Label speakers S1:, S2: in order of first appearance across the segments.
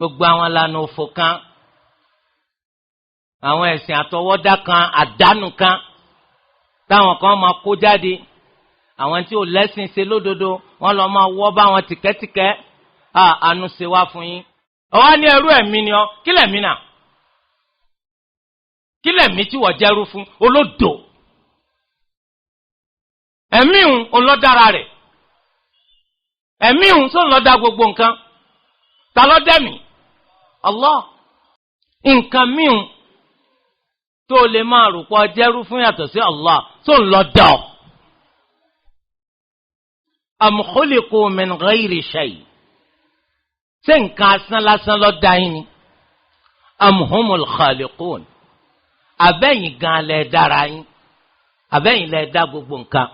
S1: gbogbo àwọn lànà òfò kan, àwọn ẹ̀sìn àtọwọ́dá kan, àdánù kan táwọn kan máa kó jáde, àwọn tí ò lẹ́sìn ṣe lódodo wọ́n lọ máa wọ́ bá wọn tìkẹ́tìkẹ́. Àánú ṣe wá fún yín. Ọwọ́ ní ẹrú ẹ̀mí ni ọ, kí lẹ̀mí náà? Kí lẹ̀mí tí wọ́n jẹ́rú fún? Olódò. Ẹ̀mí òun olọ́dára rẹ̀. Ẹ̀mí òun tó ń lọ dá gbogbo nǹkan. Ta ló dẹ̀mí? Allah. Nǹkan míhun tó lè máa rò pọ̀ jẹ́rú fún yàtọ̀ sí Allah tó ń lọ dá ọ. Am khuliqu min ghayri shay. Ṣé nǹkan asán lásán ló dá yín ni? Am humul khaliqun. Àbẹ́yìn gan lẹ dára yín. Àbẹ́yìn lẹ dá gbogbo nǹkan.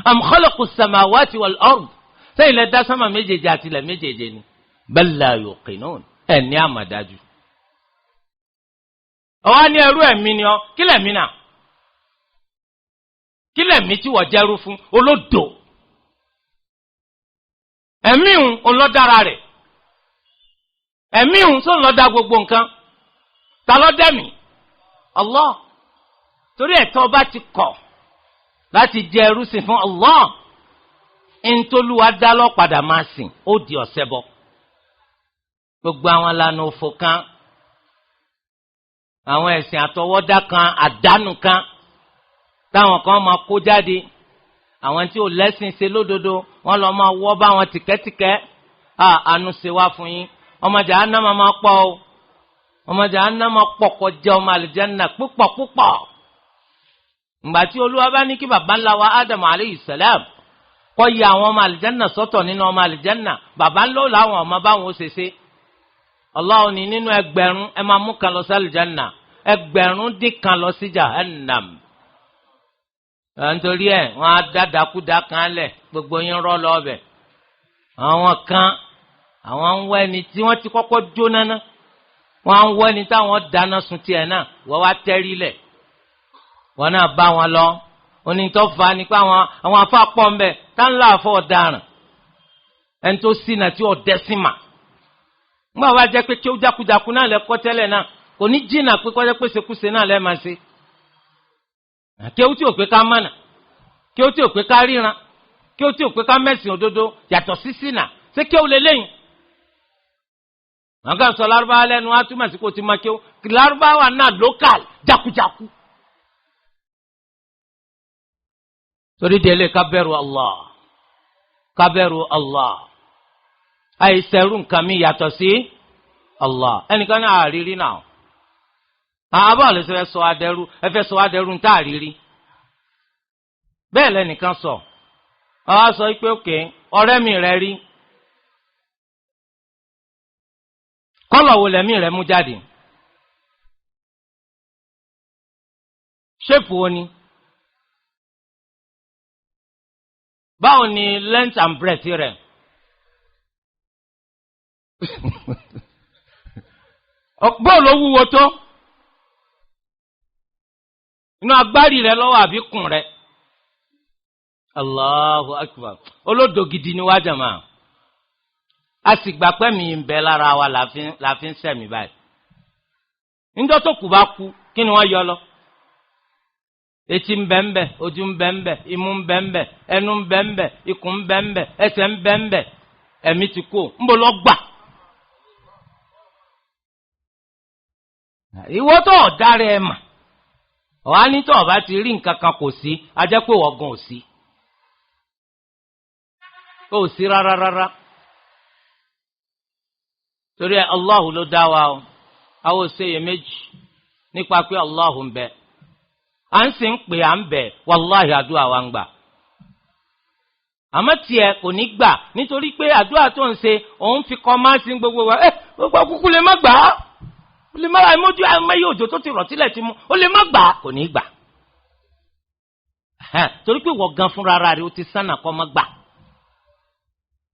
S1: Am khalaqu samawati wal ard. Ṣé ilẹ̀ dá sánmà méjèèjì àti ilẹ̀ méjèèjì ni? Bal la yuqinun. Ẹni àmàdájú. Ọwọ́ ní ẹrú ẹ̀mí ni ọ, kí lẹ̀mí náà? Kí lẹ̀mí tí wọ́n jẹ́rú fún? Olódò. Ẹ̀mí òun olọ́dára rẹ̀. Ẹ̀mí òun tó ń lọ dá gbogbo nǹkan. Ta ló dẹ̀mí? Allah. Torí ẹ̀tọ́ bá ti kọ̀ láti jẹ ẹrú sìn fún Allah, ntòlúwa dá lọ́padà máa sìn, ó di ọ̀sẹ̀ bọ̀. Gbogbo àwọn lànà òfò kan, àwọn ẹ̀sìn àtọwọ́dá kan, àdánù kan táwọn kan máa kó jáde, àwọn tí ò lẹ́sìn ṣe lódodo wọ́n lọ máa wọ́ bá wọn tìkẹ́tìkẹ́. Àánú ṣe wá fún yín. Ọmọ Jahannama máa pọ̀ o. Ọmọ Jahannama pọ̀ kọjá ọmọ àlìjánná púpọ̀ púpọ̀. Ìgbà tí Olúwa bá ní kí baba ńlá wa Ádámù alayhi salam kó yà àwọn ọmọ àlìjánná sọ́tọ̀ nínú ọmọ àlìjánná, baba ńlá ò láwọn ọmọ báwọn ó ṣe ṣe. Allah ní nínú 1000 ẹ máa mú kan lọ sí àlìjánná, 1000 dín kan lọ sí Jahannam. Nítorí ẹ̀ wọ́n á dáadáakúdá kan lẹ̀, gbogbo yín rọ́ lọ́ọ̀bẹ̀. Àwọn kan àwọn ń wá ẹni tí wọ́n ti kọ́kọ́ jóná ná, wọ́n á ń wá ẹni táwọn dáná sun tiẹ̀ náà, wọ́n wá tẹ́rí lẹ̀. Wọ́n náà bá wọn lọ. Onítọ́ fa ni pé àwọn afá pọ̀ ń bẹ̀ tá ń láàfọ̀ ọ̀daràn. Ẹni tó ṣìnà tí ò dẹ́sìn mà. Nígbà wá jẹ́ pé kí ó jákujàku náà lẹ kọ́ tẹ́lẹ̀ náà, kò ní jìnnà pé kọ́jẹ́ pé ṣekúṣe náà lẹ́ máa ṣe. Kí ó tí ò pé ká mọ̀nà, kí ó tí ò pé ká ríran, kí ó tí ò pé ká mẹ́sìn òdodo yàtọ̀ sí ṣìnà, ṣé kí ó lè léyìn? Wọ́n kàn sọ lárúbáwá lẹ́nu wá túmọ̀ sí kò ti máa kí ó lárúbáwá náà local jákujáku. Torí délé ká bẹ̀rù Allah, ká bẹ̀rù Allah. Àìsẹ̀rù nǹkan mi yàtọ̀ sí Allah. Ẹnìkan ní àrírí náà. Àbá lè fẹ́ sọ adẹ́rú, ẹ fẹ́ sọ adẹ́rú ń tà àrírí. Bẹ́ẹ̀ lẹ́nìkan sọ. Àwa sọ pé òkè ọ̀rẹ́ mi rẹ̀ rí. Kọ́lọ̀ wo lẹ́mí rẹ̀ mú jáde? Ṣépù wo ni? Báwo ni length and breadth rẹ̀? Bọ́ọ̀lù wúwo tó? Inú agbárí rẹ̀ lọ́wọ́ àbí kùn rẹ̀? Allahu akbar. Olódò gidi ni wá jàmá. A sì gbà pé mi ń bẹ lára wa la fi ń sẹ̀mí báyìí. Níjọ́ tó kù bá kú, kí ni wọ́n yọ lọ? Etí ń bẹ ń bẹ, ojú ń bẹ ń bẹ, imú ń bẹ ń bẹ, ẹnu ń bẹ ń bẹ, ikùn ń bẹ ń bẹ, ẹsẹ̀ ń bẹ ń bẹ, ẹ̀mí ti kú. Ńbo lọ gbà? Ìwọ tó ọ̀dára ẹ̀ mà. Ọ̀há ní tó ọ̀bá ti rí nǹkan kan kò sí, a jẹ́ pé wọ́n gan ò sí. Ó sí rárá rárá. Torí Allahu ló dá wa o. Àwọn òṣèyẹ méjì nípa pé Allahu ń bẹ. À ń sì ń pè à ń bẹ, wàláhì àdúrà wa ń gbà. Àmọ́ tiẹ̀ kò ní gbà nítorí pé àdúrà tó ń ṣe òun fi kọ́ máa sí gbogbo wa. Gbogbo kúkú lè má gbà á. Ó lè má ra ìmójú àmọ́yé òjò tó ti rọ̀ sílẹ̀ ti mú. Ó lè má gbà á, kò ní gbà. Torí pé wọ́n gan fúnra rẹ̀ ó ti sánà kọ́ má gbà.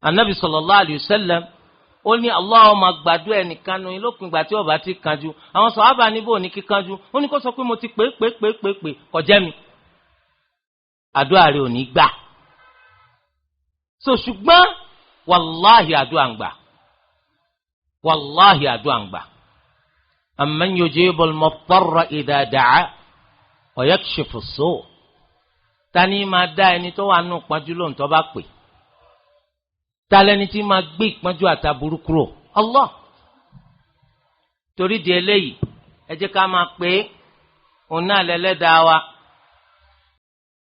S1: Ànábì sallallahu alayhi wa sallam ó ní Allah máa gbàdúrà ẹnìkan nu ìlópin ìgbà tí ó bá ti kanjú. Àwọn sàhábà níbò ní kíkanjú. Ó ní kó sọ pé mo ti pè kò jẹ́ mi. Àdúrà rẹ̀ ò ní gbà. So ṣùgbọ́n wàláhì àdúrà ń gbà. wàláhì àdúà ń gbà. amman yujibul mudtarra idha da'a wa yakshifu as-su'. tani máa dá ẹni tó wà nù pọ́njú lóhùn tó bá pè. talẹ́ni tí máa gbé ìpọ́njú àtàbùrú kúrò. Allah. torí di eléyìí ẹ jẹ́ ká máa pè é òun náà lẹ́lẹ́dàá wa.